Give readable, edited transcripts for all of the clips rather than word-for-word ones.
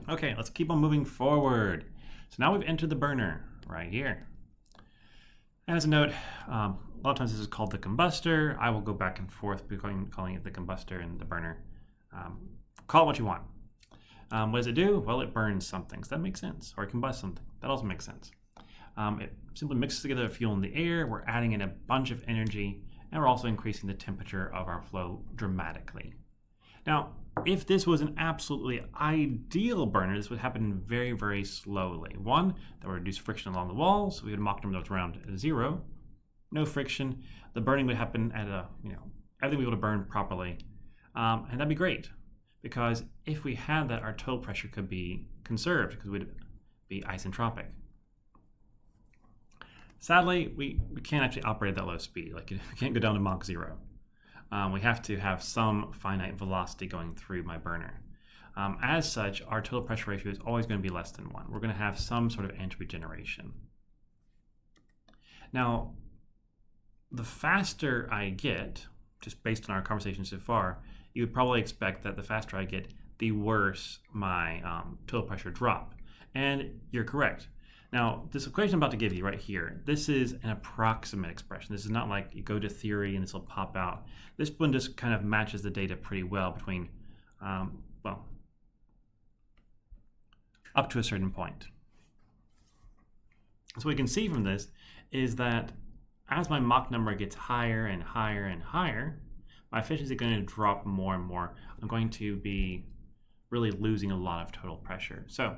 Okay, let's keep on moving forward. So now we've entered the burner right here. And as a note, a lot of times this is called the combustor. I will go back and forth between calling it the combustor and the burner. Call it what you want. What does it do? Well, it burns something, so that makes sense. Or it combusts something. That also makes sense. It simply mixes together the fuel in the air. We're adding in a bunch of energy, and we're also increasing the temperature of our flow dramatically. Now, if this was an absolutely ideal burner, this would happen very, very slowly. One, that would reduce friction along the walls. So we had a Mach number that was around 0. No friction. The burning would happen at everything would be able to burn properly. And that'd be great. Because if we had that, our total pressure could be conserved because we'd be isentropic. Sadly, we can't actually operate at that low speed. Like, we can't go down to Mach 0. We have to have some finite velocity going through my burner. As such, our total pressure ratio is always going to be less than 1. We're going to have some sort of entropy generation. Now, the faster I get, just based on our conversation so far, you would probably expect that the faster I get, the worse my total pressure drop. And you're correct. Now, this equation I'm about to give you right here, this is an approximate expression. This is not like you go to theory and this will pop out. This one just kind of matches the data pretty well between, up to a certain point. So what we can see from this is that as my Mach number gets higher and higher and higher, my efficiency is going to drop more and more. I'm going to be really losing a lot of total pressure. So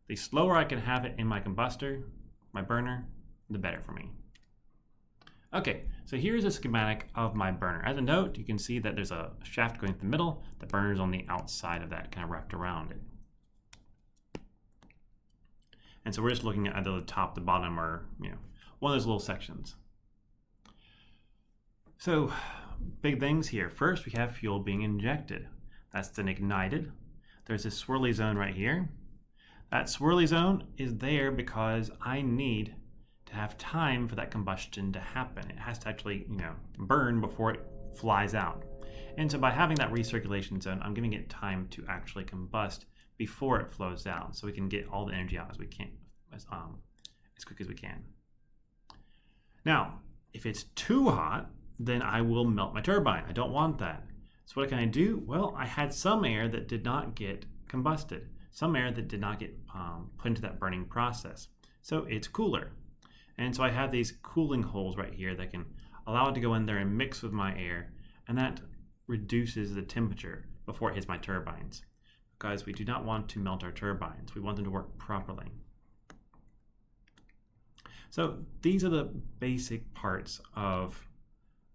the slower I can have it in my combustor, my burner, the better for me. Okay, so here's a schematic of my burner. As a note, you can see that there's a shaft going through the middle. The burner's on the outside of that, kind of wrapped around it. And so we're just looking at either the top, the bottom, or one of those little sections. So big things here. First, we have fuel being injected. That's then ignited. There's this swirly zone right here. That swirly zone is there because I need to have time for that combustion to happen. It has to actually, burn before it flies out. And so by having that recirculation zone, I'm giving it time to actually combust before it flows out, so we can get all the energy out as we can, as quick as we can. Now, if it's too hot, then I will melt my turbine. I don't want that. So what can I do? Well, I had some air that did not get combusted. Some air that did not get put into that burning process. So it's cooler. And so I have these cooling holes right here that can allow it to go in there and mix with my air, and that reduces the temperature before it hits my turbines. Because we do not want to melt our turbines. We want them to work properly. So these are the basic parts of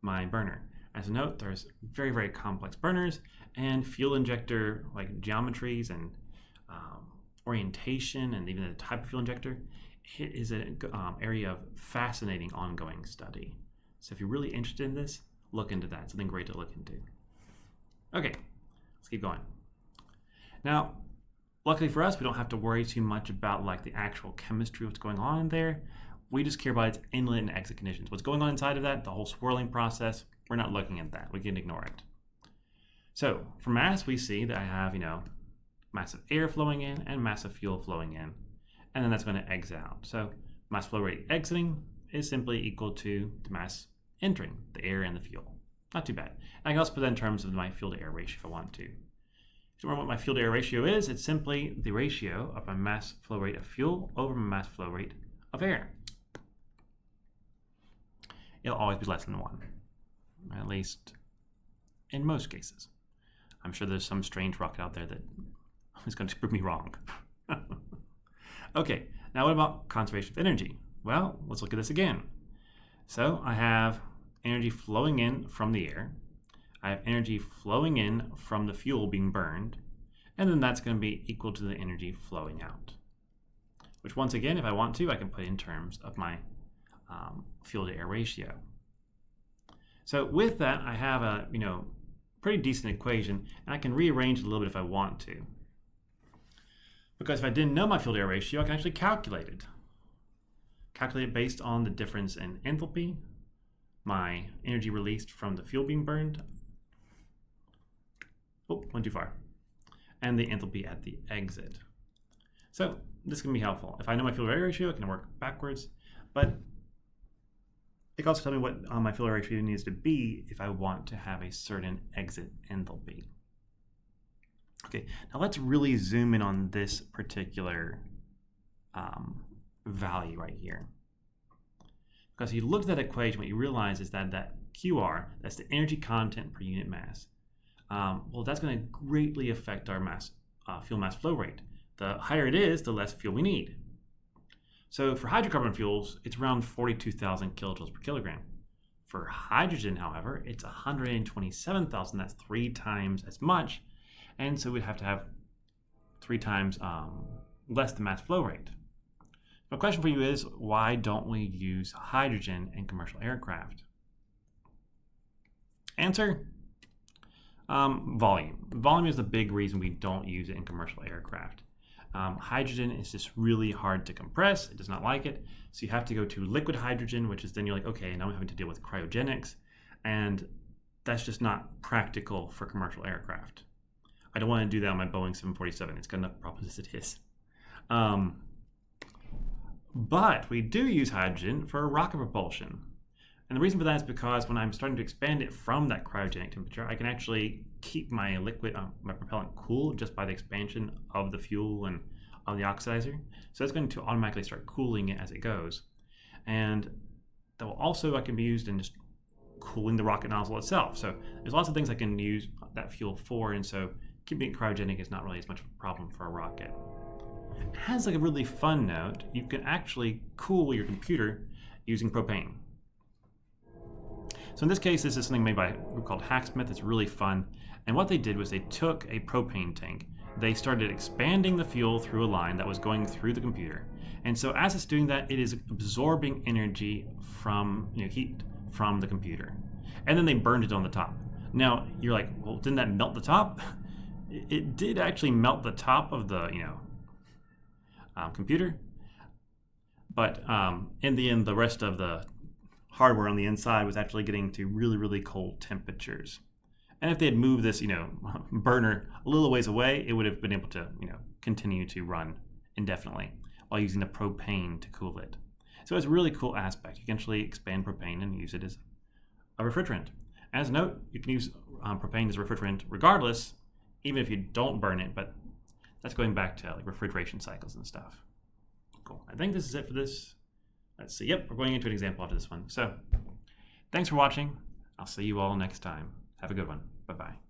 my burner. As a note, there's very, very complex burners, and fuel injector like geometries and orientation and even the type of fuel injector, it is an area of fascinating ongoing study. So if you're really interested in this, look into that. It's something great to look into. Okay, let's keep going. Now, luckily for us, we don't have to worry too much about like the actual chemistry, what's going on in there. We just care about its inlet and exit conditions. What's going on inside of that, the whole swirling process, we're not looking at that. We can ignore it. So for mass, we see that I have, massive air flowing in and massive fuel flowing in, and then that's going to exit out. So mass flow rate exiting is simply equal to the mass entering, the air and the fuel. Not too bad. And I can also put that in terms of my fuel to air ratio if I want to. If you remember what my fuel to air ratio is, it's simply the ratio of my mass flow rate of fuel over my mass flow rate of air. It'll always be less than 1, at least in most cases. I'm sure there's some strange rocket out there that is going to prove me wrong. Okay, now what about conservation of energy? Well, let's look at this again. So I have energy flowing in from the air. I have energy flowing in from the fuel being burned, and then that's going to be equal to the energy flowing out. Which once again, if I want to, I can put in terms of my fuel to air ratio. So with that, I have a pretty decent equation, and I can rearrange it a little bit if I want to. Because if I didn't know my fuel to air ratio, I can actually calculate it. Calculate it based on the difference in enthalpy, my energy released from the fuel being burned. Oh, went too far. and the enthalpy at the exit. So this can be helpful. If I know my fuel air ratio, I can work backwards, but it can also tell me what my fuel air ratio needs to be if I want to have a certain exit enthalpy. Okay, now let's really zoom in on this particular value right here. Because if you look at that equation, what you realize is that that QR, that's the energy content per unit mass, well, that's going to greatly affect our fuel mass flow rate. The higher it is, the less fuel we need. So for hydrocarbon fuels, it's around 42,000 kilojoules per kilogram. For hydrogen, however, it's 127,000. That's 3 times as much. And so we'd have to have 3 times less the mass flow rate. My question for you is, why don't we use hydrogen in commercial aircraft? Answer, volume. Volume is the big reason we don't use it in commercial aircraft. Hydrogen is just really hard to compress. It does not like it. So you have to go to liquid hydrogen, which is then you're like, okay, now I'm having to deal with cryogenics. And that's just not practical for commercial aircraft. I don't want to do that on my Boeing 747. It's got enough problems as it is. But we do use hydrogen for rocket propulsion. And the reason for that is because when I'm starting to expand it from that cryogenic temperature, I can actually keep my liquid, my propellant cool just by the expansion of the fuel and of the oxidizer. So it's going to automatically start cooling it as it goes. And that will also, I can be used in just cooling the rocket nozzle itself. So there's lots of things I can use that fuel for, and so keeping it cryogenic is not really as much of a problem for a rocket. As like a really fun note, you can actually cool your computer using propane. So in this case, this is something made by a group called Hacksmith. It's really fun. And what they did was they took a propane tank. They started expanding the fuel through a line that was going through the computer. And so as it's doing that, it is absorbing energy from heat from the computer. And then they burned it on the top. Now you're like, well, didn't that melt the top? It did actually melt the top of the computer. But in the end, the rest of the hardware on the inside was actually getting to really, really cold temperatures. And if they had moved this, burner a little ways away, it would have been able to, continue to run indefinitely while using the propane to cool it. So it's a really cool aspect. You can actually expand propane and use it as a refrigerant. As a note, you can use propane as a refrigerant regardless, even if you don't burn it, but that's going back to like refrigeration cycles and stuff. Cool. I think this is it for this. Let's see. Yep, we're going into an example after this one. So thanks for watching. I'll see you all next time. Have a good one. Bye-bye.